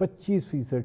25%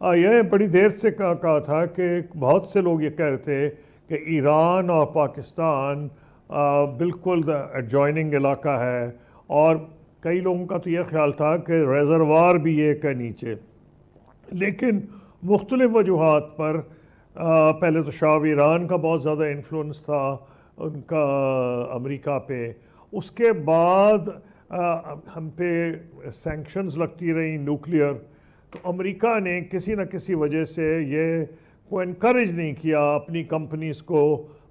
یہ بڑی دیر سے کہا تھا کہ بہت سے لوگ یہ کہہ رہے تھے کہ ایران اور پاکستان بالکل ایڈجوائننگ علاقہ ہے، اور کئی لوگوں کا تو یہ خیال تھا کہ ریزروار بھی ایک ہے نیچے، لیکن مختلف وجوہات پر پہلے تو شاہ ایران کا بہت زیادہ انفلوئنس تھا ان کا امریکہ پہ، اس کے بعد ہم پہ سینکشنز لگتی رہیں نیوکلیئر، تو امریکہ نے کسی نہ کسی وجہ سے یہ کو انکریج نہیں کیا اپنی کمپنیز کو،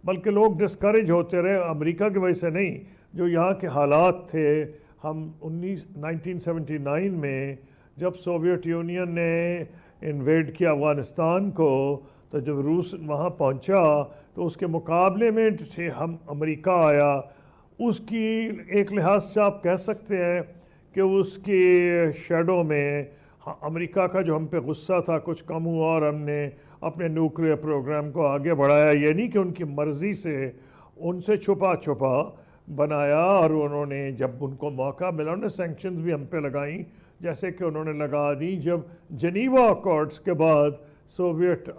بلکہ لوگ ڈسکریج ہوتے رہے امریکہ کی وجہ سے نہیں، جو یہاں کے حالات تھے۔ ہم 1979 میں جب سوویت یونین نے انویڈ کیا افغانستان کو، تو جب روس وہاں پہنچا تو اس کے مقابلے میں ہم امریکہ آیا، اس کی ایک لحاظ سے آپ کہہ سکتے ہیں کہ اس کی شیڈو میں امریکہ کا جو ہم پہ غصہ تھا کچھ کم ہوا، اور ہم نے اپنے نیوکلیئر پروگرام کو آگے بڑھایا، یہ نہیں کہ ان کی مرضی سے، ان سے چھپا چھپا بنایا، اور انہوں نے جب ان کو موقع ملا انہوں نے سینکشنز بھی ہم پہ لگائیں، جیسے کہ انہوں نے لگا دی جب جنیوا اکارڈز کے بعد سوویت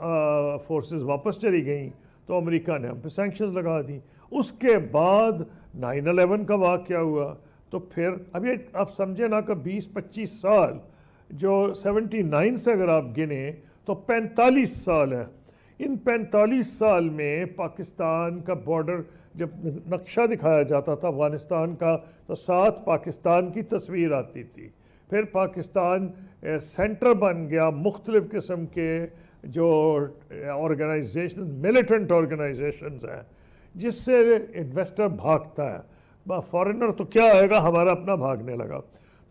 فورسز واپس چلی گئیں تو امریکہ نے ہم پہ سینکشنز لگا دی۔ اس کے بعد 9/11 کا واقعہ ہوا، تو پھر اب یہ آپ سمجھیں نا کہ 20-25 سال، جو 79 سے اگر آپ گنیں تو 45 سال ہے۔ ان 45 سال میں پاکستان کا بارڈر جب نقشہ دکھایا جاتا تھا افغانستان کا تو ساتھ پاکستان کی تصویر آتی تھی، پھر پاکستان سینٹر بن گیا مختلف قسم کے جو آرگنائزیشن ملیٹنٹ آرگنائزیشنز ہیں، جس سے انویسٹر بھاگتا ہے، فارنر تو کیا آئے گا، ہمارا اپنا بھاگنے لگا۔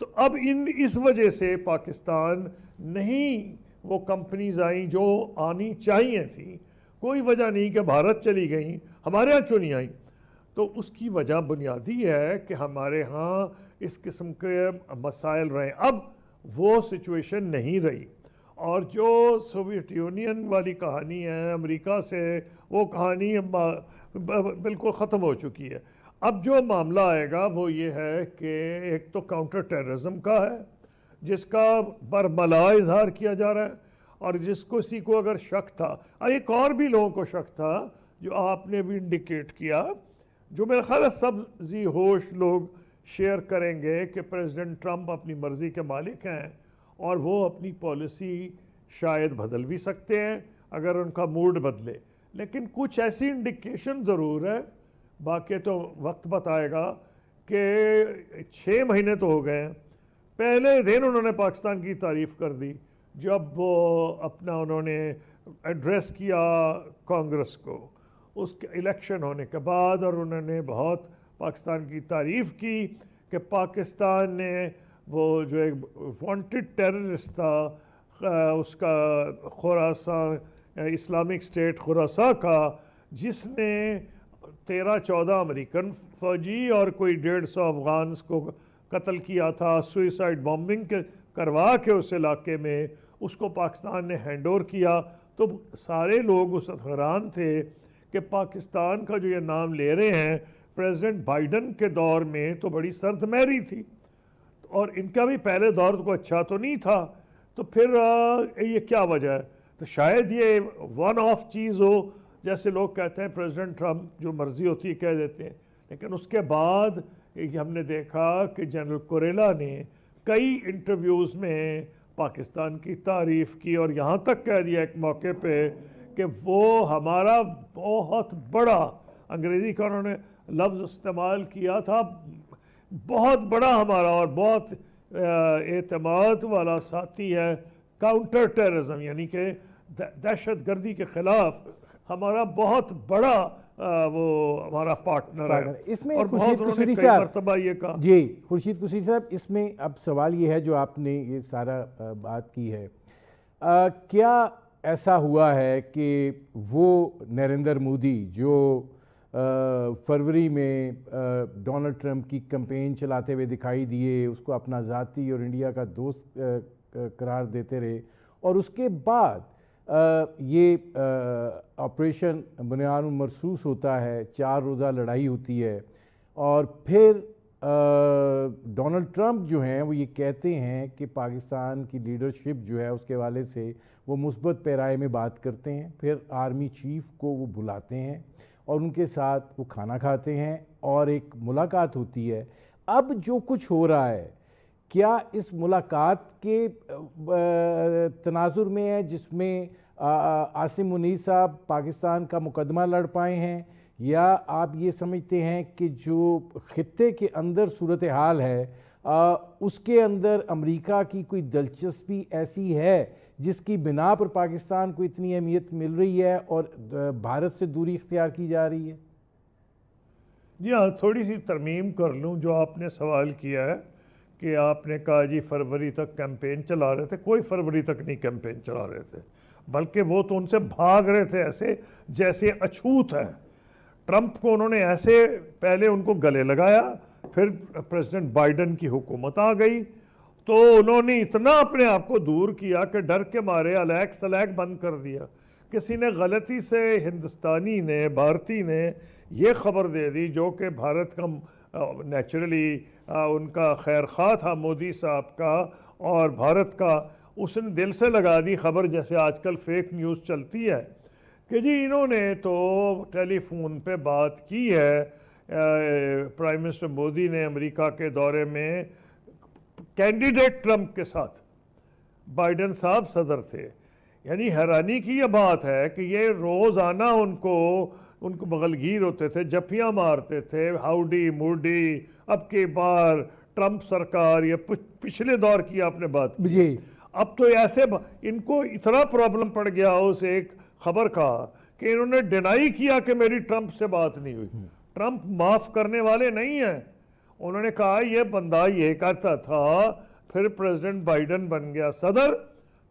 تو اب اس وجہ سے پاکستان نہیں وہ کمپنیز آئیں جو آنی چاہیے تھیں، کوئی وجہ نہیں کہ بھارت چلی گئیں، ہمارے ہاں کیوں نہیں آئیں؟ تو اس کی وجہ بنیادی ہے کہ ہمارے ہاں اس قسم کے مسائل رہے، اب وہ سچویشن نہیں رہی، اور جو سوویت یونین والی کہانی ہے امریکہ سے، وہ کہانی بالکل ختم ہو چکی ہے۔ اب جو معاملہ آئے گا وہ یہ ہے کہ ایک تو کاؤنٹر ٹیررزم کا ہے، جس کا برملا اظہار کیا جا رہا ہے، اور جس کو کسی کو اگر شک تھا، ایک اور بھی لوگوں کو شک تھا جو آپ نے بھی انڈیکیٹ کیا، جو میرا خیال ہے سب ذی ہوش لوگ شیئر کریں گے کہ پریزیڈنٹ ٹرمپ اپنی مرضی کے مالک ہیں، اور وہ اپنی پالیسی شاید بدل بھی سکتے ہیں اگر ان کا موڈ بدلے، لیکن کچھ ایسی انڈیکیشن ضرور ہے، باقی تو وقت بتائے گا، کہ 6 مہینے تو ہو گئے ہیں، پہلے دن انہوں نے پاکستان کی تعریف کر دی جب وہ اپنا انہوں نے ایڈریس کیا کانگریس کو اس کے الیکشن ہونے کے بعد، اور انہوں نے بہت پاکستان کی تعریف کی کہ پاکستان نے وہ جو ایک وانٹڈ ٹیررسٹ تھا اس کا خراسان اسلامک اسٹیٹ خراسان کا، جس نے 13-14 امریکن فوجی اور کوئی 150 افغانز کو قتل کیا تھا، سوئسائڈ بامبنگ کروا کے اس علاقے میں، اس کو پاکستان نے ہینڈ اوور کیا۔ تو سارے لوگ اس وقت حیران تھے کہ پاکستان کا جو یہ نام لے رہے ہیں پریزیڈنٹ بائیڈن کے دور میں تو بڑی سرد مہری تھی، اور ان کا بھی پہلے دور کو اچھا تو نہیں تھا، تو پھر یہ کیا وجہ ہے؟ تو شاید یہ ون آف چیز ہو، جیسے لوگ کہتے ہیں پریزیڈنٹ ٹرمپ جو مرضی ہوتی ہے کہہ دیتے ہیں، لیکن اس کے بعد ہم نے دیکھا کہ جنرل کوریلا نے کئی انٹرویوز میں پاکستان کی تعریف کی، اور یہاں تک کہہ دیا ایک موقع پہ کہ وہ ہمارا بہت بڑا، انگریزی کا انہوں نے لفظ استعمال کیا تھا، بہت بڑا ہمارا اور بہت اعتماد والا ساتھی ہے، کاؤنٹر ٹیررزم یعنی کہ دہشت گردی کے خلاف ہمارا بہت بڑا وہ ہمارا پارٹنر ہے۔ اس میں اور خورشید بہت قصوری کئی صاحب، مرتبہ یہ کہا جی خورشید قصوری صاحب، اس میں اب سوال یہ ہے جو آپ نے یہ سارا بات کی ہے، کیا ایسا ہوا ہے کہ وہ نریندر مودی جو فروری میں ڈونلڈ ٹرمپ کی کمپین چلاتے ہوئے دکھائی دیے، اس کو اپنا ذاتی اور انڈیا کا دوست قرار دیتے رہے، اور اس کے بعد یہ آپریشن بنیان مرصوص ہوتا ہے، 4 روزہ لڑائی ہوتی ہے، اور پھر ڈونلڈ ٹرمپ جو ہیں وہ یہ کہتے ہیں کہ پاکستان کی لیڈرشپ جو ہے اس کے حوالے سے وہ مثبت پیرائے میں بات کرتے ہیں، پھر آرمی چیف کو وہ بلاتے ہیں اور ان کے ساتھ وہ کھانا کھاتے ہیں اور ایک ملاقات ہوتی ہے۔ اب جو کچھ ہو رہا ہے کیا اس ملاقات کے تناظر میں ہے جس میں عاصم منیر صاحب پاکستان کا مقدمہ لڑ پائے ہیں، یا آپ یہ سمجھتے ہیں کہ جو خطے کے اندر صورتحال ہے اس کے اندر امریکہ کی کوئی دلچسپی ایسی ہے جس کی بنا پر پاکستان کو اتنی اہمیت مل رہی ہے اور بھارت سے دوری اختیار کی جا رہی ہے؟ جی ہاں، تھوڑی سی ترمیم کر لوں جو آپ نے سوال کیا ہے کہ آپ نے کہا جی فروری تک کیمپین چلا رہے تھے۔ کوئی فروری تک نہیں کیمپین چلا رہے تھے، بلکہ وہ تو ان سے بھاگ رہے تھے ایسے جیسے اچھوت ہے۔ ٹرمپ کو انہوں نے ایسے پہلے ان کو گلے لگایا، پھر پریزیڈنٹ بائیڈن کی حکومت آ گئی تو انہوں نے اتنا اپنے آپ کو دور کیا کہ ڈر کے مارے الیک سلیک بند کر دیا۔ کسی نے غلطی سے ہندوستانی نے، بھارتی نے یہ خبر دے دی جو کہ بھارت کا نیچرلی ان کا خیر خواہ تھا مودی صاحب کا اور بھارت کا، اس نے دل سے لگا دی خبر، جیسے آج کل فیک نیوز چلتی ہے کہ جی انہوں نے تو ٹیلی فون پہ بات کی ہے پرائم منسٹر مودی نے امریکہ کے دورے میں کینڈیڈیٹ ٹرمپ کے ساتھ، بائیڈن صاحب صدر تھے۔ یعنی حیرانی کی یہ بات ہے کہ یہ روزانہ ان کو بغلگیر ہوتے تھے، جپیاں مارتے تھے، ہاؤڈی موڈی، اب کی بار ٹرمپ سرکار، یہ پچھلے دور کی آپ نے بات کی۔ اب تو ایسے ان کو اتنا پرابلم پڑ گیا اس ایک خبر کا کہ انہوں نے ڈینائی کیا کہ میری ٹرمپ سے بات نہیں ہوئی۔ ٹرمپ معاف کرنے والے نہیں ہیں، انہوں نے کہا یہ بندہ یہ کرتا تھا، پھر پریزیڈنٹ بائیڈن بن گیا صدر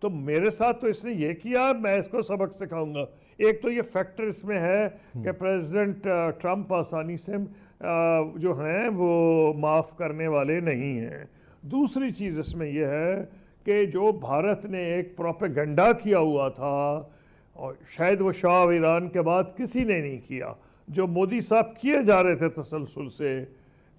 تو میرے ساتھ تو اس نے یہ کیا، میں اس کو سبق سکھاؤں گا۔ ایک تو یہ فیکٹر اس میں ہے کہ پریزیڈنٹ ٹرمپ آسانی سے جو ہیں وہ معاف کرنے والے نہیں ہیں۔ دوسری چیز اس میں یہ ہے کہ جو بھارت نے ایک پروپیگنڈا کیا ہوا تھا، اور شاید وہ شاہ ایران کے بعد کسی نے نہیں کیا، جو مودی صاحب کیے جا رہے تھے تسلسل سے،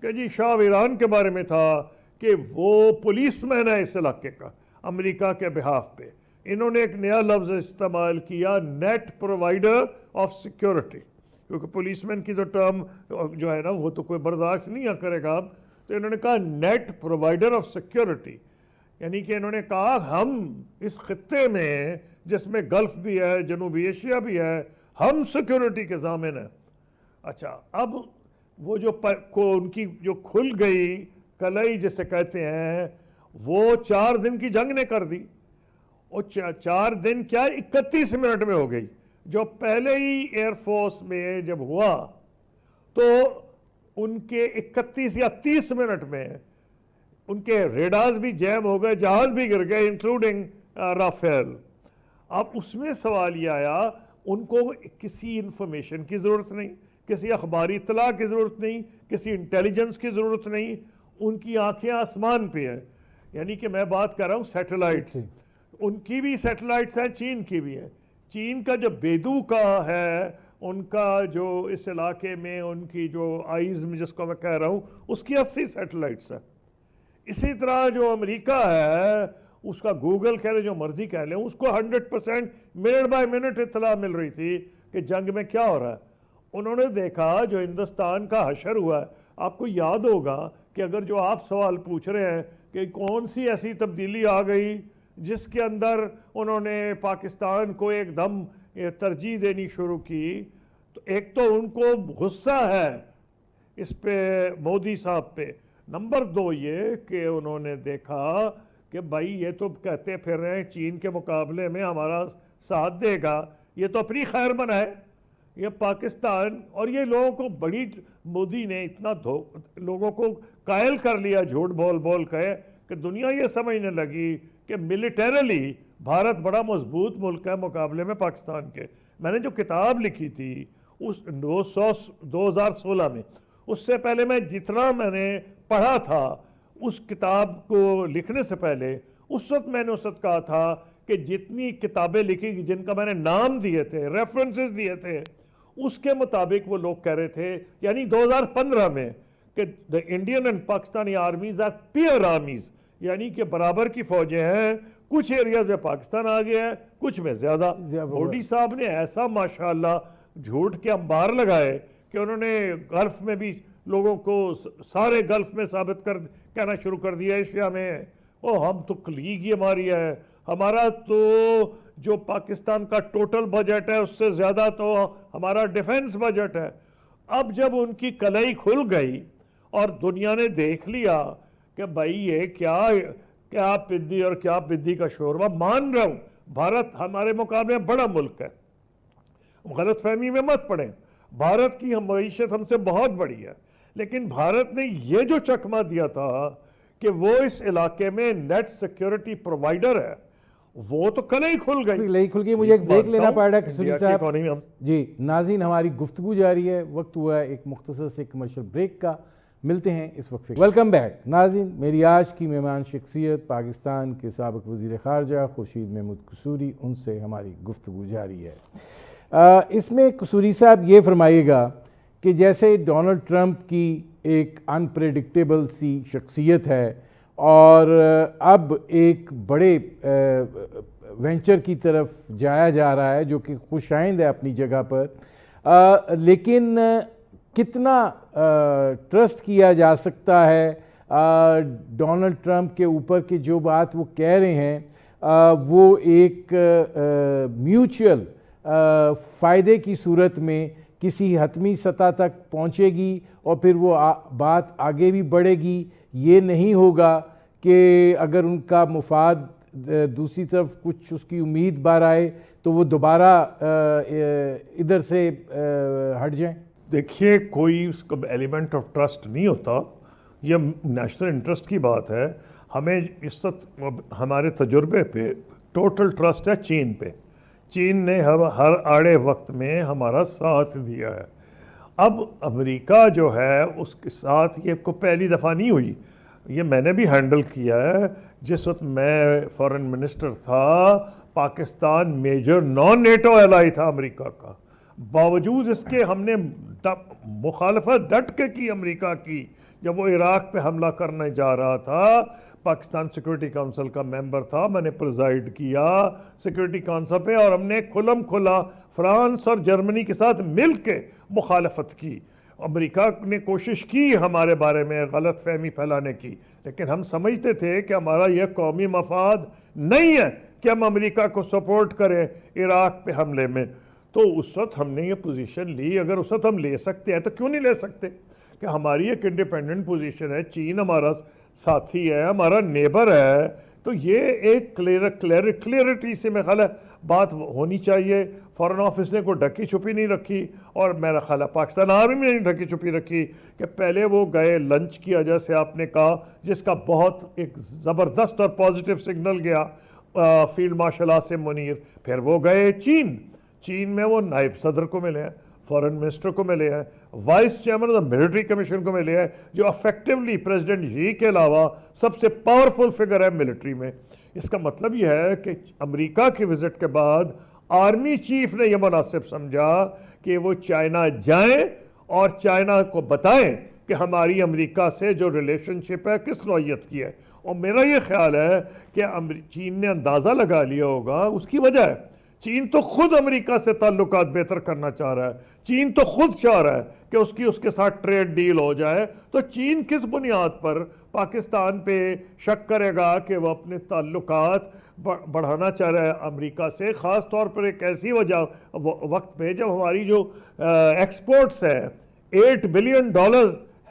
کہ جی شاہ ایران کے بارے میں تھا کہ وہ پولیس مین ہے اس علاقے کا امریکہ کے بہاف پہ۔ انہوں نے ایک نیا لفظ استعمال کیا، نیٹ پرووائیڈر آف سیکیورٹی، کیونکہ پولیس مین کی تو ٹرم جو ہے نا وہ تو کوئی برداشت نہیں کرے گا اب، تو انہوں نے کہا نیٹ پرووائیڈر آف سیکیورٹی، یعنی کہ انہوں نے کہا ہم اس خطے میں جس میں گلف بھی ہے، جنوبی ایشیا بھی ہے، ہم سیکیورٹی کے ضامن ہیں۔ اچھا، اب وہ جو ان کی جو کھل گئی کلائی جسے کہتے ہیں، وہ 4 دن کی جنگ نے کر دی، اور 4 دن کیا 31 منٹ میں ہو گئی۔ جو پہلے ہی ایئر فورس میں جب ہوا تو ان کے 31 یا 30 منٹ میں ان کے ریڈارز بھی جیم ہو گئے، جہاز بھی گر گئے انکلوڈنگ رافیل۔ اب اس میں سوال یہ آیا، ان کو کسی انفارمیشن کی ضرورت نہیں، کسی اخباری اطلاع کی ضرورت نہیں، کسی انٹیلیجنس کی ضرورت نہیں، ان کی آنکھیں آسمان پہ ہیں۔ یعنی کہ میں بات کر رہا ہوں سیٹلائٹس، ان کی بھی سیٹلائٹس ہیں، چین کی بھی ہیں۔ چین کا جو بیدو کا ہے، ان کا جو اس علاقے میں ان کی جو آئیز میں جس کو میں کہہ رہا ہوں، اس کی 80 سیٹلائٹس ہیں۔ اسی طرح جو امریکہ ہے اس کا گوگل کہہ رہے جو مرضی کہہ لیں، اس کو 100% منٹ بائی منٹ اطلاع مل رہی تھی کہ جنگ میں کیا ہو رہا ہے۔ انہوں نے دیکھا جو ہندوستان کا حشر ہوا ہے، آپ کو یاد ہوگا کہ اگر جو آپ سوال پوچھ رہے ہیں کہ کون سی ایسی تبدیلی آ گئی جس کے اندر انہوں نے پاکستان کو ایک دم ترجیح دینی شروع کی، تو ایک تو ان کو غصہ ہے اس پہ مودی صاحب پہ، نمبر 2 یہ کہ انہوں نے دیکھا کہ بھائی یہ تو کہتے پھر رہے ہیں چین کے مقابلے میں ہمارا ساتھ دے گا، یہ تو اپنی خیر بنائے، یہ پاکستان، اور یہ لوگوں کو بڑی مودی نے اتنا لوگوں کو قائل کر لیا جھوٹ بول بول کے کہ دنیا یہ سمجھنے لگی کہ ملیٹریلی بھارت بڑا مضبوط ملک ہے مقابلے میں پاکستان کے۔ میں نے جو کتاب لکھی تھی اس 2016 میں، اس سے پہلے میں جتنا میں نے پڑھا تھا اس کتاب کو لکھنے سے پہلے، اس وقت میں نے اس وقت کہا تھا کہ جتنی کتابیں لکھی جن کا میں نے نام دیے تھے، ریفرنسز دیے تھے، اس کے مطابق وہ لوگ کہہ رہے تھے، یعنی 2015 میں، کہ the Indian and Pakistani armies are peer armies، یعنی کہ برابر کی فوجیں ہیں، کچھ ایریاز میں پاکستان آ گیا ہے, کچھ میں زیادہ. مودی صاحب نے ایسا ماشاءاللہ جھوٹ کے انبار لگائے کہ انہوں نے گلف میں بھی لوگوں کو سارے گلف میں ثابت کہنا شروع کر دیا ایشیا میں, ہم تو لیگ ہی ہماری ہے, ہمارا تو جو پاکستان کا ٹوٹل بجٹ ہے اس سے زیادہ تو ہمارا ڈیفنس بجٹ ہے. اب جب ان کی کلائی کھل گئی اور دنیا نے دیکھ لیا کہ بھائی یہ کیا پدی اور کیا پدی کا شوربہ, مان رہا ہوں بھارت ہمارے مقابلے میں بڑا ملک ہے, غلط فہمی میں مت پڑیں, بھارت کی معیشت ہم سے بہت بڑی ہے, لیکن بھارت نے یہ جو چکمہ دیا تھا کہ وہ اس علاقے میں نیٹ سیکیورٹی پرووائیڈر ہے, وہ تو کل ہی کھل گئی. مجھے ایک بریک لینا پڑ رہا ہے کسوری صاحب. جی ناظرین, ہماری گفتگو جاری ہے, وقت ہوا ہے ایک مختصر سے کمرشل بریک کا, ملتے ہیں اس وقفے. ویلکم بیک ناظرین, میری آج کی مہمان شخصیت پاکستان کے سابق وزیر خارجہ خورشید محمود قصوری, ان سے ہماری گفتگو جاری ہے. اس میں قصوری صاحب یہ فرمائیے گا کہ جیسے ڈونلڈ ٹرمپ کی ایک انپریڈکٹیبل سی شخصیت ہے اور اب ایک بڑے وینچر کی طرف جایا جا رہا ہے جو کہ خوش آئند ہے اپنی جگہ پر, لیکن کتنا ٹرسٹ کیا جا سکتا ہے ڈونلڈ ٹرمپ کے اوپر کہ جو بات وہ کہہ رہے ہیں وہ ایک میوچل فائدے کی صورت میں کسی حتمی سطح تک پہنچے گی اور پھر وہ بات آگے بھی بڑھے گی. یہ نہیں ہوگا کہ اگر ان کا مفاد دوسری طرف کچھ اس کی امید بار آئے تو وہ دوبارہ ادھر سے ہٹ جائیں. دیکھیے کوئی اس کا ایلیمنٹ آف ٹرسٹ نہیں ہوتا, یہ نیشنل انٹرسٹ کی بات ہے. ہمیں اس وقت ہمارے تجربے پہ ٹوٹل ٹرسٹ ہے چین پہ. چین نے ہر آڑے وقت میں ہمارا ساتھ دیا ہے. اب امریکہ جو ہے اس کے ساتھ یہ کو پہلی دفعہ نہیں ہوئی, یہ میں نے بھی ہینڈل کیا ہے. جس وقت میں فارن منسٹر تھا, Pakistan major non NATO ally تھا امریکہ کا, باوجود اس کے ہم نے مخالفت ڈٹ کے کی امریکہ کی. جب وہ عراق پہ حملہ کرنے جا رہا تھا, پاکستان سیکورٹی کونسل کا ممبر تھا, میں نے پریزائیڈ کیا سیکورٹی کونسل پہ, اور ہم نے کھلم کھلا فرانس اور جرمنی کے ساتھ مل کے مخالفت کی. امریکہ نے کوشش کی ہمارے بارے میں غلط فہمی پھیلانے کی, لیکن ہم سمجھتے تھے کہ ہمارا یہ قومی مفاد نہیں ہے کہ ہم امریکہ کو سپورٹ کریں عراق پہ حملے میں. تو اس وقت ہم نے یہ پوزیشن لی. اگر اس وقت ہم لے سکتے ہیں تو کیوں نہیں لے سکتے, کہ ہماری ایک انڈیپینڈنٹ پوزیشن ہے, چین ہمارا ساتھی ہے, ہمارا نیبر ہے, تو یہ ایک کلیئرٹی سے میرا خیال ہے بات ہونی چاہیے. فارن آفس نے کوئی ڈھکی چھپی نہیں رکھی, اور میرا خیال ہے پاکستان آرمی نے ڈھکی چھپی رکھی کہ پہلے وہ گئے لنچ کیا جیسے آپ نے کہا, جس کا بہت ایک زبردست اور پازیٹیو سگنل گیا فیلڈ مارشل عاصم منیر. پھر وہ گئے چین میں وہ نائب صدر کو ملے ہیں, فارن منسٹر کو ملے ہیں, vice chairman of military commission کو ملے ہیں, جو افیکٹولی پریزیڈنٹ جی کے علاوہ سب سے پاورفل فگر ہے ملٹری میں. اس کا مطلب یہ ہے کہ امریکہ کی وزٹ کے بعد آرمی چیف نے یہ مناسب سمجھا کہ وہ چائنا جائیں اور چائنا کو بتائیں کہ ہماری امریکہ سے جو ریلیشن شپ ہے کس نوعیت کی ہے. اور میرا یہ خیال ہے کہ چین نے اندازہ لگا لیا ہوگا, اس کی وجہ ہے چین تو خود امریکہ سے تعلقات بہتر کرنا چاہ رہا ہے. چین تو خود چاہ رہا ہے کہ اس کے ساتھ ٹریڈ ڈیل ہو جائے. تو چین کس بنیاد پر پاکستان پہ شک کرے گا کہ وہ اپنے تعلقات بڑھانا چاہ رہا ہے امریکہ سے, خاص طور پر ایک ایسی وقت پہ جب ہماری جو ایکسپورٹس ہے $8 بلین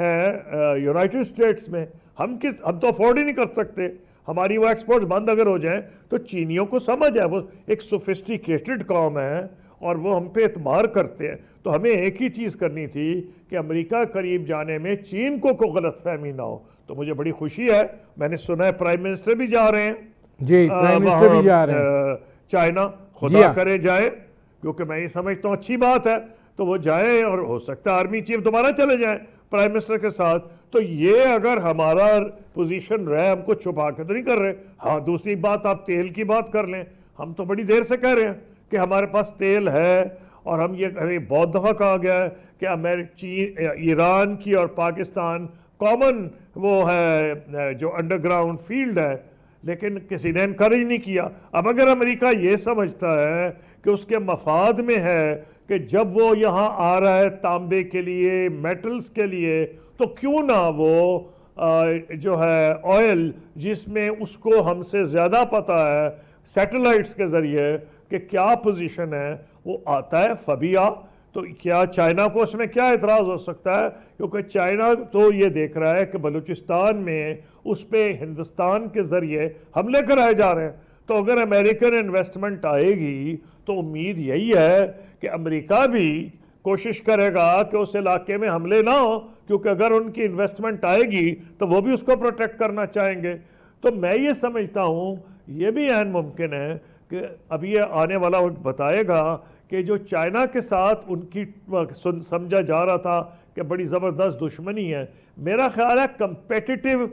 ہے یونائٹڈ اسٹیٹس میں. ہم تو افورڈ ہی نہیں کر سکتے. ہماری وہ ایکسپورٹس بند اگر ہو جائیں تو چینیوں کو سمجھ ہے وہ ایک سوفسٹیکیٹڈ قوم ہے اور وہ ہم پہ اعتبار کرتے ہیں. تو ہمیں ایک ہی چیز کرنی تھی کہ امریکہ قریب جانے میں چین کو کوئی غلط فہمی نہ ہو. تو مجھے بڑی خوشی ہے, میں نے سنا ہے پرائم منسٹر بھی جا رہے ہیں. جی پرائم منسٹر بھی جا رہے ہیں چائنا, خدا کرے جائے, کیونکہ میں یہ سمجھتا ہوں اچھی بات ہے. تو وہ جائیں, اور ہو سکتا ہے آرمی چیف دوبارہ چلے جائیں پرائم منسٹر کے ساتھ. تو یہ اگر ہمارا پوزیشن رہے, ہم کو چھپا کے تو نہیں کر رہے. ہاں دوسری بات, آپ تیل کی بات کر لیں. ہم تو بڑی دیر سے کہہ رہے ہیں کہ ہمارے پاس تیل ہے, اور ہم یہ بہت دفعہ کہا گیا ہے کہ ایران کی اور پاکستان کامن وہ ہے جو انڈر گراؤنڈ فیلڈ ہے, لیکن کسی نے انکریج نہیں کیا. اب اگر امریکہ یہ سمجھتا ہے کہ اس کے مفاد میں ہے کہ جب وہ یہاں آ رہا ہے تانبے کے لیے، میٹلز کے لیے، تو کیوں نہ وہ جو ہے آئل، جس میں اس کو ہم سے زیادہ پتہ ہے سیٹلائٹس کے ذریعے کہ کیا پوزیشن ہے، وہ آتا ہے فبیا. تو کیا چائنا کو اس میں کیا اعتراض ہو سکتا ہے؟ کیونکہ چائنا تو یہ دیکھ رہا ہے کہ بلوچستان میں اس پہ ہندوستان کے ذریعے حملے کرائے جا رہے ہیں. تو اگر امریکن انویسٹمنٹ آئے گی تو امید یہی ہے کہ امریکہ بھی کوشش کرے گا کہ اس علاقے میں حملے نہ ہو، کیونکہ اگر ان کی انویسٹمنٹ آئے گی تو وہ بھی اس کو پروٹیکٹ کرنا چاہیں گے. تو میں یہ سمجھتا ہوں یہ بھی عین ممکن ہے کہ اب یہ آنے والا وقت بتائے گا کہ جو چائنا کے ساتھ ان کی سمجھا جا رہا تھا کہ بڑی زبردست دشمنی ہے، میرا خیال ہے کمپیٹیٹیو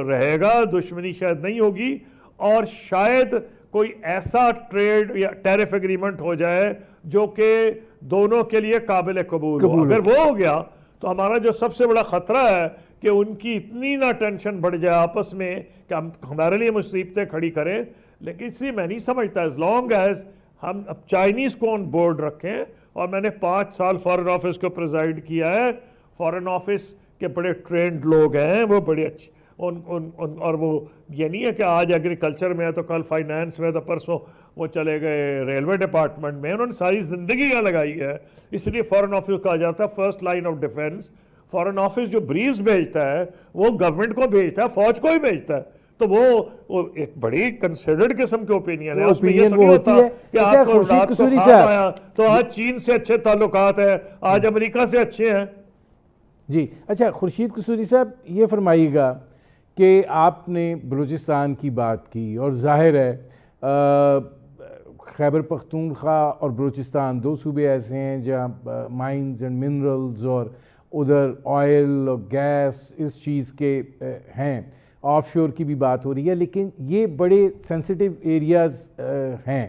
رہے گا، دشمنی شاید نہیں ہوگی، اور شاید کوئی ایسا ٹریڈ یا ٹیرف ایگریمنٹ ہو جائے جو کہ دونوں کے لیے قابل قبول ہو. اگر وہ ہو گیا تو ہمارا جو سب سے بڑا خطرہ ہے کہ ان کی اتنی نہ ٹینشن بڑھ جائے آپس میں کہ ہم ہمارے لیے مصیبتیں کھڑی کریں. لیکن اس لیے میں نہیں سمجھتا as long as ہم اب چائنیز کو آن بورڈ رکھیں. اور میں نے 5 سال فارن آفس کو پریزائڈ کیا ہے. فارن آفس کے بڑے ٹرینڈ لوگ ہیں، وہ بڑے اچھے اور وہ یہ نہیں ہے کہ آج ایگریکلچر میں ہے تو کل فائنانس میں ہے تو پرسوں وہ چلے گئے ریلوے ڈپارٹمنٹ میں. انہوں نے ساری زندگی کا لگائی ہے. اس لیے فارن آفس کہا جاتا ہے first line of defence. Foreign office جو بریفز بھیجتا ہے وہ گورنمنٹ کو بھیجتا ہے، فوج کو ہی بھیجتا ہے. تو وہ ایک بڑی کنسیڈرڈ قسم کے اوپینین ہے. اس میں یہ تو نہیں ہوتا کہ آپ کو رات کو خواب آیا تو آج چین سے اچھے تعلقات ہیں، آج امریکہ سے اچھے ہیں. جی اچھا، خورشید قصوری صاحب یہ فرمائیے گا کہ آپ نے بلوچستان کی بات کی، اور ظاہر ہے خیبر پختونخوا اور بلوچستان 2 صوبے ایسے ہیں جہاں مائنز اینڈ منرلز اور ادھر آئل اور گیس اس چیز کے ہیں، آف شور کی بھی بات ہو رہی ہے، لیکن یہ بڑے سینسٹیو ایریاز ہیں.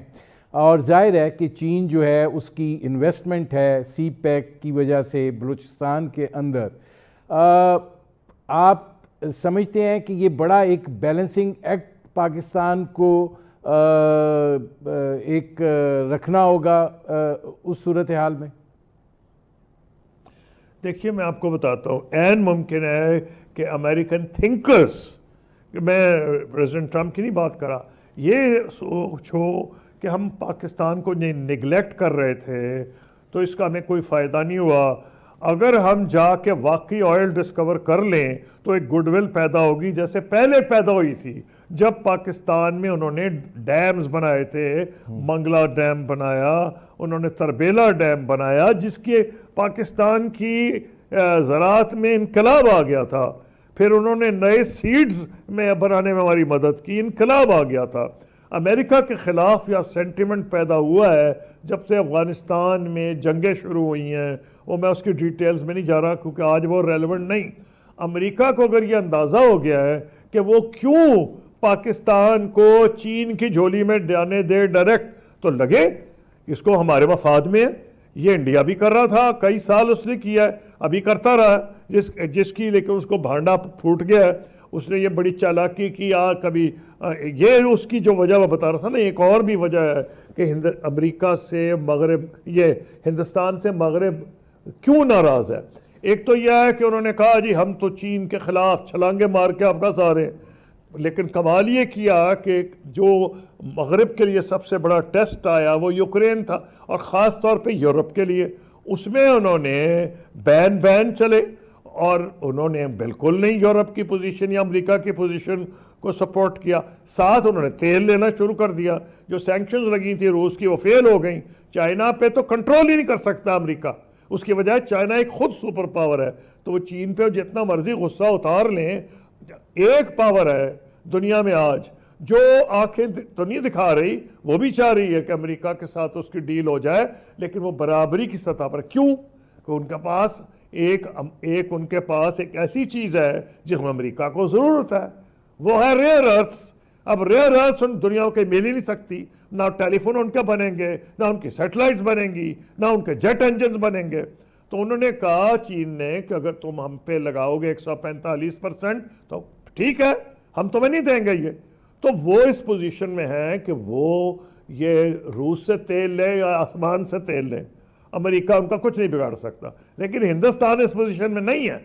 اور ظاہر ہے کہ چین جو ہے اس کی انویسٹمنٹ ہے سی پیک کی وجہ سے بلوچستان کے اندر. آپ سمجھتے ہیں کہ یہ بڑا ایک بیلنسنگ ایکٹ پاکستان کو ایک رکھنا ہوگا اس صورتحال میں؟ دیکھیے میں آپ کو بتاتا ہوں، عین ممکن ہے کہ امریکن تھنکرز، میں پریزیڈنٹ ٹرمپ کی نہیں بات کرا، یہ سوچو کہ ہم پاکستان کو نگلیکٹ کر رہے تھے تو اس کا ہمیں کوئی فائدہ نہیں ہوا. اگر ہم جا کے واقعی آئل ڈسکور کر لیں تو ایک گڈ ول پیدا ہوگی جیسے پہلے پیدا ہوئی تھی جب پاکستان میں انہوں نے ڈیمز بنائے تھے. منگلا ڈیم بنایا، انہوں نے تربیلا ڈیم بنایا، جس کے پاکستان کی زراعت میں انقلاب آ گیا تھا. پھر انہوں نے نئے سیڈز میں بنانے میں ہماری مدد کی، انقلاب آ گیا تھا. امریکہ کے خلاف یا سینٹیمنٹ پیدا ہوا ہے جب سے افغانستان میں جنگیں شروع ہوئی ہیں. وہ میں اس کی ڈیٹیلز میں نہیں جا رہا کیونکہ آج وہ ریلیونٹ نہیں. امریکہ کو اگر یہ اندازہ ہو گیا ہے کہ وہ کیوں پاکستان کو چین کی جھولی میں جانے دے ڈائریکٹ، تو لگے اس کو ہمارے مفاد میں ہے. یہ انڈیا بھی کر رہا تھا، کئی سال اس نے کیا ہے، ابھی کرتا رہا ہے جس کی، لیکن اس کو بھانڈا پھوٹ گیا ہے. اس نے یہ بڑی چالاکی کی، کبھی یہ اس کی جو وجہ وہ بتا رہا تھا نا، ایک اور بھی وجہ ہے کہ امریکہ سے مغرب، یہ ہندوستان سے مغرب کیوں ناراض ہے. ایک تو یہ ہے کہ انہوں نے کہا جی ہم تو چین کے خلاف چھلانگے مار کے آپ کا سارے، لیکن کمال یہ کیا کہ جو مغرب کے لیے سب سے بڑا ٹیسٹ آیا وہ یوکرین تھا، اور خاص طور پہ یورپ کے لیے. اس میں انہوں نے بین چلے، اور انہوں نے بالکل نہیں یورپ کی پوزیشن یا امریکہ کی پوزیشن کو سپورٹ کیا. ساتھ انہوں نے تیل لینا شروع کر دیا. جو سینکشنز لگی تھی روس کی وہ فیل ہو گئیں. چائنا پہ تو کنٹرول ہی نہیں کر سکتا امریکہ، اس کی وجہ چائنا ایک خود سپر پاور ہے. تو وہ چین پہ جتنا مرضی غصہ اتار لیں، ایک پاور ہے دنیا میں آج جو آنکھیں تو نہیں دکھا رہی، وہ بھی چاہ رہی ہے کہ امریکہ کے ساتھ اس کی ڈیل ہو جائے، لیکن وہ برابری کی سطح پر. کیوں؟ کہ ان کے پاس ایک ایسی چیز ہے جس میں امریکہ کو ضرورت ہے، وہ ہے ریئر ارتھس. اب ریئر ارتھس ان دنیا کے مل ہی نہیں سکتی، نہ ٹیلی فون ان کے بنیں گے، نہ ان کی سیٹلائٹس بنیں گی، نہ ان کے جیٹ انجنز بنیں گے. تو انہوں نے کہا چین نے کہ اگر تم ہم پہ لگاؤ گے 145% تو ٹھیک ہے، ہم تمہیں نہیں دیں گے یہ. تو وہ اس پوزیشن میں ہے کہ وہ یہ روس سے تیل لے یا آسمان سے تیل لے, امریکہ ان کا کچھ نہیں بگاڑ سکتا. لیکن ہندوستان اس پوزیشن میں نہیں ہے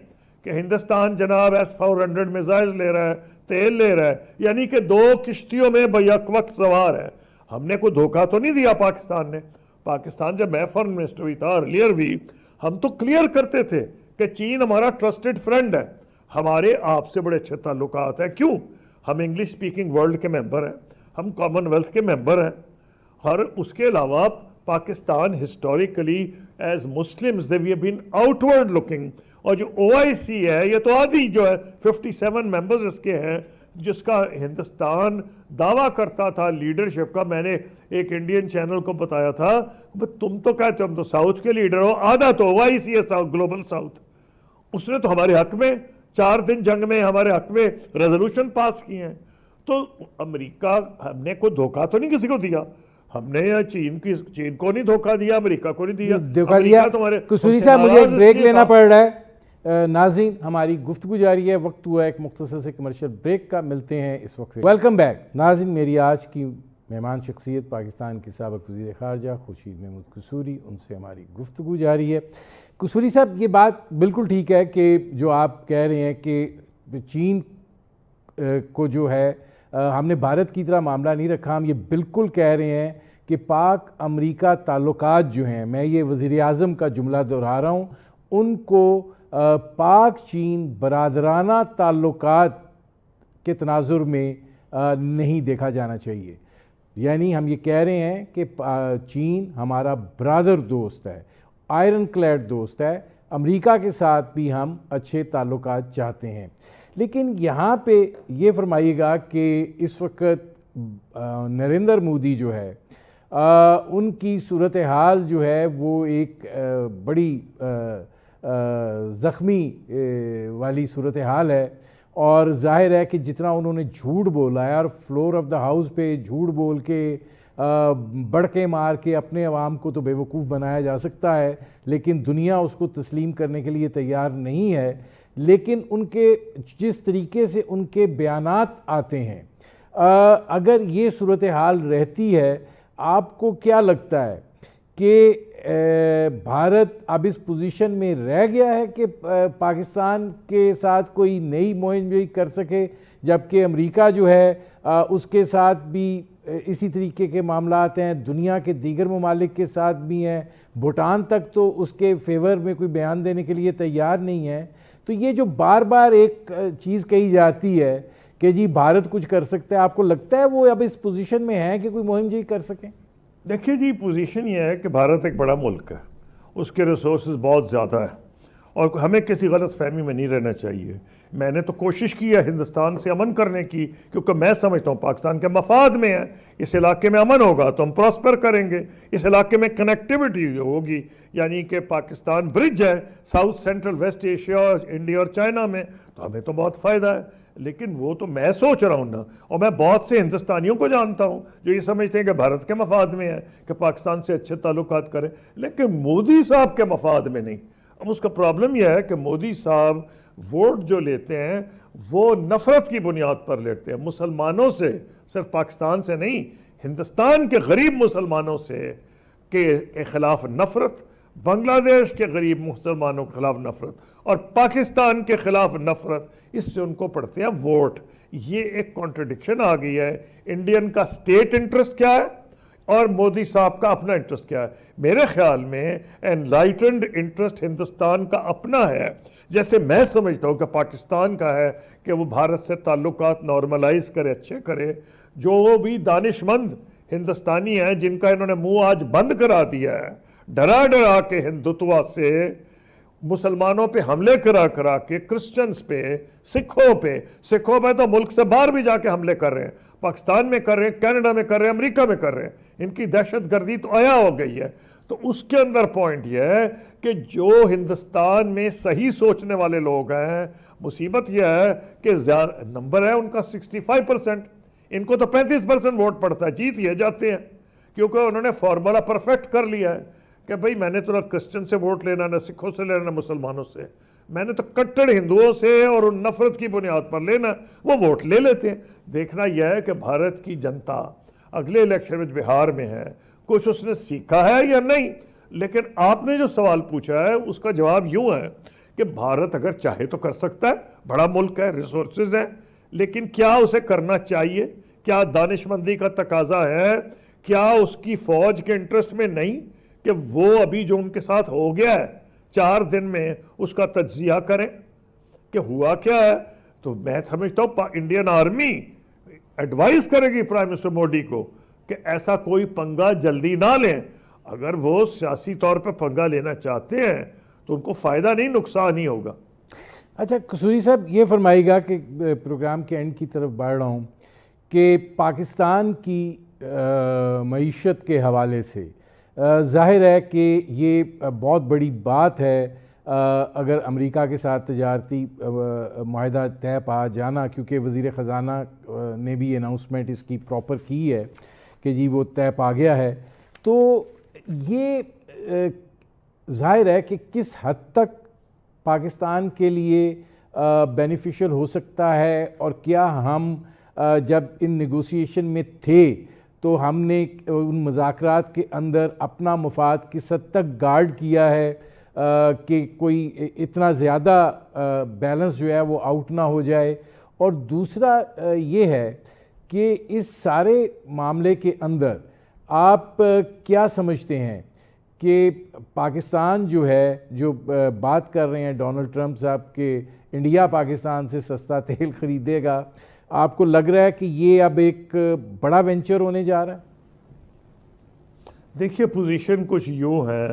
کہ ہندوستان جناب S-400 میزائل لے رہا ہے, تیل لے رہا ہے, یعنی کہ 2 کشتیوں میں بیک وقت سوار ہے. ہم نے کوئی دھوکہ تو نہیں دیا پاکستان نے. پاکستان جب میں فارن منسٹر بھی تھا ارلیئر بھی, ہم تو کلیئر کرتے تھے کہ چین ہمارا ٹرسٹڈ فرینڈ ہے, ہمارے آپ سے بڑے اچھے تعلقات ہیں. کیوں؟ ہم انگلش سپیکنگ ورلڈ کے ممبر ہیں, ہم کامن ویلتھ کے ممبر ہیں, اور اس کے علاوہ Pakistan historically as Muslims they we have been outward looking. اور جو OIC ہے یہ تو آدھی جو ہے 57 ممبرز اس کے ہیں, جس کا ہندوستان دعویٰ کرتا تھا لیڈرشپ کا. میں نے ایک انڈین چینل کو بتایا تھا تم تو کہتے ہو ہم تو ساؤتھ کے لیڈر ہو, آدھا تو OIC ہے ساؤتھ, گلوبل ساؤتھ. اس نے تو ہمارے حق میں 4 دن جنگ میں ہمارے حق میں ریزولوشن پاس کیے ہیں. تو امریکہ, ہم نے کوئی دھوکہ تو نہیں کسی کو دیا, ہم نے چین کو نہیں دھوکہ دیا, امریکہ کو نہیں دیا. دھوکہ دیا. قصوری صاحب مجھے ایک بریک لینا پڑ رہا ہے. ناظرین ہماری گفتگو جاری ہے, وقت ہوا ایک مختصر سے کمرشل بریک کا, ملتے ہیں اس وقت. Welcome back. ناظرین میری آج کی مہمان شخصیت پاکستان کے سابق وزیر خارجہ خورشید محمود قصوری, ان سے ہماری گفتگو جاری ہے. قصوری صاحب یہ بات بالکل ٹھیک ہے کہ جو آپ کہہ رہے ہیں کہ چین کو جو ہے ہم نے بھارت کی طرح معاملہ نہیں رکھا. ہم یہ بالکل کہہ رہے ہیں کہ پاک امریکہ تعلقات جو ہیں, میں یہ وزیر اعظم کا جملہ دہرا رہا ہوں, ان کو پاک چین برادرانہ تعلقات کے تناظر میں نہیں دیکھا جانا چاہیے. یعنی ہم یہ کہہ رہے ہیں کہ چین ہمارا برادر دوست ہے, آئرن کلیڈ دوست ہے, امریکہ کے ساتھ بھی ہم اچھے تعلقات چاہتے ہیں. لیکن یہاں پہ یہ فرمائیے گا کہ اس وقت نریندر مودی جو ہے ان کی صورتحال جو ہے وہ ایک بڑی زخمی والی صورتحال ہے, اور ظاہر ہے کہ جتنا انہوں نے جھوٹ بولا ہے, اور فلور آف دا ہاؤس پہ جھوٹ بول کے بڑکے مار کے اپنے عوام کو تو بیوقوف بنایا جا سکتا ہے, لیکن دنیا اس کو تسلیم کرنے کے لیے تیار نہیں ہے. لیکن ان کے جس طریقے سے ان کے بیانات آتے ہیں, اگر یہ صورتحال رہتی ہے, آپ کو کیا لگتا ہے کہ بھارت اب اس پوزیشن میں رہ گیا ہے کہ پاکستان کے ساتھ کوئی نئی مہم جوئی کر سکے, جبکہ امریکہ جو ہے اس کے ساتھ بھی اسی طریقے کے معاملات ہیں, دنیا کے دیگر ممالک کے ساتھ بھی ہیں, بھوٹان تک تو اس کے فیور میں کوئی بیان دینے کے لیے تیار نہیں ہے. تو یہ جو بار بار ایک چیز کہی جاتی ہے کہ جی بھارت کچھ کر سکتا ہے, آپ کو لگتا ہے وہ اب اس پوزیشن میں ہے کہ کوئی مہم جوئی کر سکیں؟ دیکھیے جی, پوزیشن یہ ہے کہ بھارت ایک بڑا ملک ہے, اس کے ریسورسز بہت زیادہ ہیں, اور ہمیں کسی غلط فہمی میں نہیں رہنا چاہیے. میں نے تو کوشش کی ہے ہندوستان سے امن کرنے کی, کیونکہ میں سمجھتا ہوں پاکستان کے مفاد میں ہے. اس علاقے میں امن ہوگا تو ہم پراسپر کریں گے, اس علاقے میں کنیکٹیوٹی ہوگی, یعنی کہ پاکستان برج ہے ساؤتھ سینٹرل ویسٹ ایشیا اور انڈیا اور چائنا میں, تو ہمیں تو بہت فائدہ ہے. لیکن وہ تو میں سوچ رہا ہوں نا, اور میں بہت سے ہندوستانیوں کو جانتا ہوں جو یہ سمجھتے ہیں کہ بھارت کے مفاد میں ہے کہ پاکستان سے اچھے تعلقات کریں, لیکن مودی صاحب کے مفاد میں نہیں. اب اس کا پرابلم یہ ہے کہ مودی صاحب ووٹ جو لیتے ہیں وہ نفرت کی بنیاد پر لیتے ہیں, مسلمانوں سے, صرف پاکستان سے نہیں, ہندوستان کے غریب مسلمانوں سے کے خلاف نفرت, بنگلہ دیش کے غریب مسلمانوں کے خلاف نفرت, اور پاکستان کے خلاف نفرت, اس سے ان کو پڑھتے ہیں ووٹ. یہ ایک کانٹرڈکشن آ گئی ہے. انڈین کا سٹیٹ انٹرسٹ کیا ہے اور مودی صاحب کا اپنا انٹرسٹ کیا ہے؟ میرے خیال میں انلائٹنڈ انٹرسٹ ہندوستان کا اپنا ہے, جیسے میں سمجھتا ہوں کہ پاکستان کا ہے کہ وہ بھارت سے تعلقات نارملائز کرے, اچھے کرے. جو بھی دانش مند ہندوستانی ہیں جن کا انہوں نے منہ آج بند کرا دیا ہے, ڈرا ڈرا کے ہندوتوا سے, مسلمانوں پہ حملے کرا کے, کرسچنز پہ, سکھوں پہ تو ملک سے باہر بھی جا کے حملے کر رہے ہیں, پاکستان میں کر رہے ہیں, کینیڈا میں کر رہے ہیں, امریکہ میں کر رہے ہیں. ان کی دہشت گردی تو عیا ہو گئی ہے. تو اس کے اندر پوائنٹ یہ ہے کہ جو ہندوستان میں صحیح سوچنے والے لوگ ہیں, مصیبت یہ ہے کہ نمبر ہے ان کا 65%, ان کو تو 35% ووٹ پڑتا ہے, جیت یہ جاتے ہیں, کیونکہ انہوں نے فارمولا پرفیکٹ کر لیا ہے کہ بھئی میں نے تو نہ کرسچن سے ووٹ لینا, نہ سکھوں سے لینا, نہ مسلمانوں سے, میں نے تو کٹڑ ہندوؤں سے اور ان نفرت کی بنیاد پر لینا، وہ ووٹ لے لیتے ہیں۔ دیکھنا یہ ہے کہ بھارت کی جنتا اگلے الیکشن میں بہار میں ہے، کچھ اس نے سیکھا ہے یا نہیں۔ لیکن آپ نے جو سوال پوچھا ہے اس کا جواب یوں ہے کہ بھارت اگر چاہے تو کر سکتا ہے، بڑا ملک ہے، ریسورسز ہیں، لیکن کیا اسے کرنا چاہیے؟ کیا دانش مندی کا تقاضا ہے؟ کیا اس کی فوج کے انٹرسٹ میں نہیں کہ وہ ابھی جو ان کے ساتھ ہو گیا ہے 4 دن میں اس کا تجزیہ کریں کہ ہوا کیا ہے؟ تو میں سمجھتا ہوں انڈین آرمی ایڈوائز کرے گی پرائم منسٹر مودی کو کہ ایسا کوئی پنگا جلدی نہ لیں۔ اگر وہ سیاسی طور پہ پنگا لینا چاہتے ہیں تو ان کو فائدہ نہیں، نقصان ہی ہوگا۔ اچھا قصوری صاحب یہ فرمائے گا کہ پروگرام کے اینڈ کی طرف بڑھ رہا ہوں کہ پاکستان کی معیشت کے حوالے سے ظاہر ہے کہ یہ بہت بڑی بات ہے اگر امریکہ کے ساتھ تجارتی معاہدہ طے پا جانا، کیونکہ وزیر خزانہ نے بھی اناؤنسمنٹ اس کی پراپر کی ہے کہ جی وہ طے پا گیا ہے۔ تو یہ ظاہر ہے کہ کس حد تک پاکستان کے لیے بینیفیشل ہو سکتا ہے، اور کیا ہم جب ان نیگوسیشن میں تھے تو ہم نے ان مذاکرات کے اندر اپنا مفاد کس حد تک گارڈ کیا ہے کہ کوئی اتنا زیادہ بیلنس جو ہے وہ آؤٹ نہ ہو جائے؟ اور دوسرا یہ ہے کہ اس سارے معاملے کے اندر آپ کیا سمجھتے ہیں کہ پاکستان جو ہے، جو بات کر رہے ہیں ڈونلڈ ٹرمپ صاحب کہ انڈیا پاکستان سے سستا تیل خریدے گا، آپ کو لگ رہا ہے کہ یہ اب ایک بڑا وینچر ہونے جا رہا ہے؟ دیکھیے پوزیشن کچھ یوں ہے،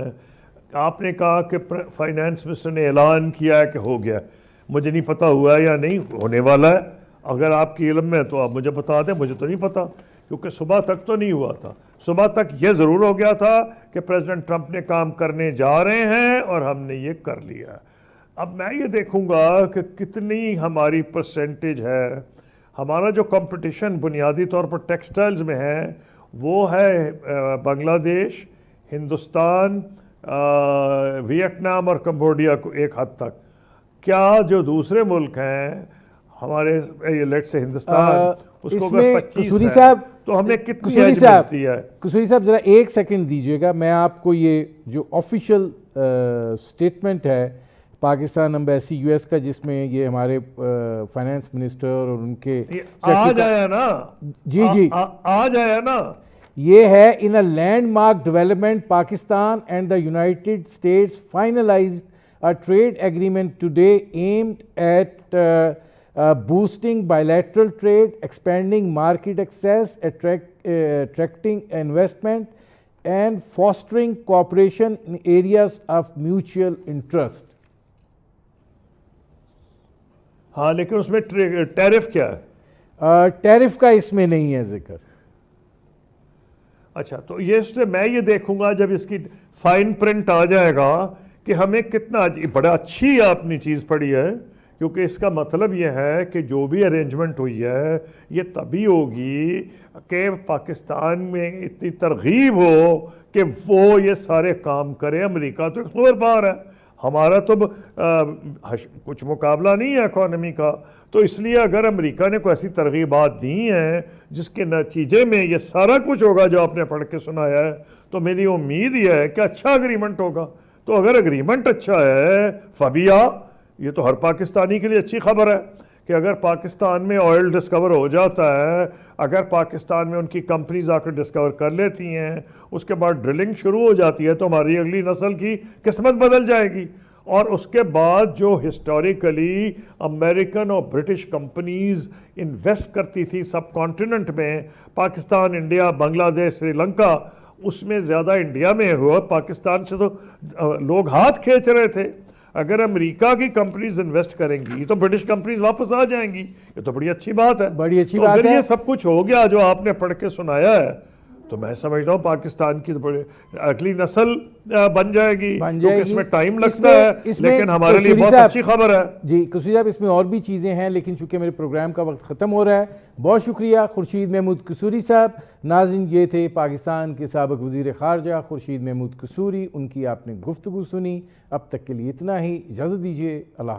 آپ نے کہا کہ فائنانس منسٹر نے اعلان کیا ہے کہ ہو گیا، مجھے نہیں پتا ہوا ہے یا نہیں، ہونے والا ہے۔ اگر آپ کی علم میں تو آپ مجھے بتا دیں، مجھے تو نہیں پتا، کیونکہ صبح تک تو نہیں ہوا تھا۔ صبح تک یہ ضرور ہو گیا تھا کہ پریزیڈنٹ ٹرمپ نے کام کرنے جا رہے ہیں اور ہم نے یہ کر لیا۔ اب میں یہ دیکھوں گا کہ کتنی ہماری پرسنٹیج ہے۔ ہمارا جو کمپٹیشن بنیادی طور پر ٹیکسٹائلز میں ہے وہ ہے بنگلہ دیش، ہندوستان، ویتنام اور کمبوڈیا کو ایک حد تک۔ کیا جو دوسرے ملک ہیں ہمارے لیٹ سے ہندوستان، اس کو اگر 25 ہے تو ہمیں کتنی ایج ملتی ہے؟ قصوری صاحب ذرا ایک سیکنڈ دیجیے گا، میں آپ کو یہ جو آفیشیل سٹیٹمنٹ ہے پاکستان ایمبیسی یو ایس کا، جس میں یہ ہمارے فائنانس منسٹر اور ان کے آج آیا نا، جی آج آیا نا، یہ ہے in a landmark development Pakistan and the United States finalised a trade agreement today aimed at boosting bilateral trade, expanding market access, attracting investment, and fostering cooperation in areas of mutual interest. ہاں لیکن اس میں tariff کیا ہے؟ Tariff کا اس میں نہیں ہے ذکر۔ اچھا، تو میں یہ دیکھوں گا جب اس کی فائن پرنٹ آ جائے گا کہ ہمیں کتنا، بڑا اچھی آپ نے چیز پڑھی ہے، کیونکہ اس کا مطلب یہ ہے کہ جو بھی ارینجمنٹ ہوئی ہے یہ تبھی ہوگی کہ پاکستان میں اتنی ترغیب ہو کہ وہ یہ سارے کام کرے۔ امریکہ تو ایک سپر پاور ہے، ہمارا تو کچھ مقابلہ نہیں ہے اکانومی کا، تو اس لیے اگر امریکہ نے کوئی ایسی ترغیبات دی ہیں جس کے نتیجے میں یہ سارا کچھ ہوگا جو آپ نے پڑھ کے سنایا ہے، تو میری امید یہ ہے کہ اچھا اگریمنٹ ہوگا۔ تو اگر اگریمنٹ اچھا ہے فبیا، یہ تو ہر پاکستانی کے لیے اچھی خبر ہے کہ اگر پاکستان میں آئل ڈسکور ہو جاتا ہے، اگر پاکستان میں ان کی کمپنیز آ کر ڈسکور کر لیتی ہیں، اس کے بعد ڈرلنگ شروع ہو جاتی ہے، تو ہماری اگلی نسل کی قسمت بدل جائے گی۔ اور اس کے بعد جو ہسٹوریکلی امریکن اور برٹش کمپنیز انویسٹ کرتی تھی سب کانٹیننٹ میں، پاکستان، انڈیا، بنگلہ دیش، سری لنکا، اس میں زیادہ انڈیا میں ہوا، پاکستان سے تو لوگ ہاتھ کھینچ رہے تھے۔ اگر امریکہ کی کمپنیز انویسٹ کریں گی تو برٹش کمپنیز واپس آ جائیں گی، یہ تو بڑی اچھی بات ہے۔ بڑی اچھی بات ہے۔ اگر یہ سب کچھ ہو گیا جو آپ نے پڑھ کے سنایا ہے تو میں سمجھتا ہوں پاکستان کی اگلی نسل بن جائے گی، کیونکہ اس میں ٹائم لگتا ہے، لیکن ہمارے لیے بہت اچھی خبر ہے۔ جی قصوری صاحب، اس میں اور بھی چیزیں ہیں، لیکن چونکہ میرے پروگرام کا وقت ختم ہو رہا ہے، بہت شکریہ خورشید محمود قصوری صاحب۔ ناظرین، یہ تھے پاکستان کے سابق وزیر خارجہ خورشید محمود قصوری، ان کی آپ نے گفتگو سنی۔ اب تک کے لیے اتنا ہی، اجازت دیجیے، اللہ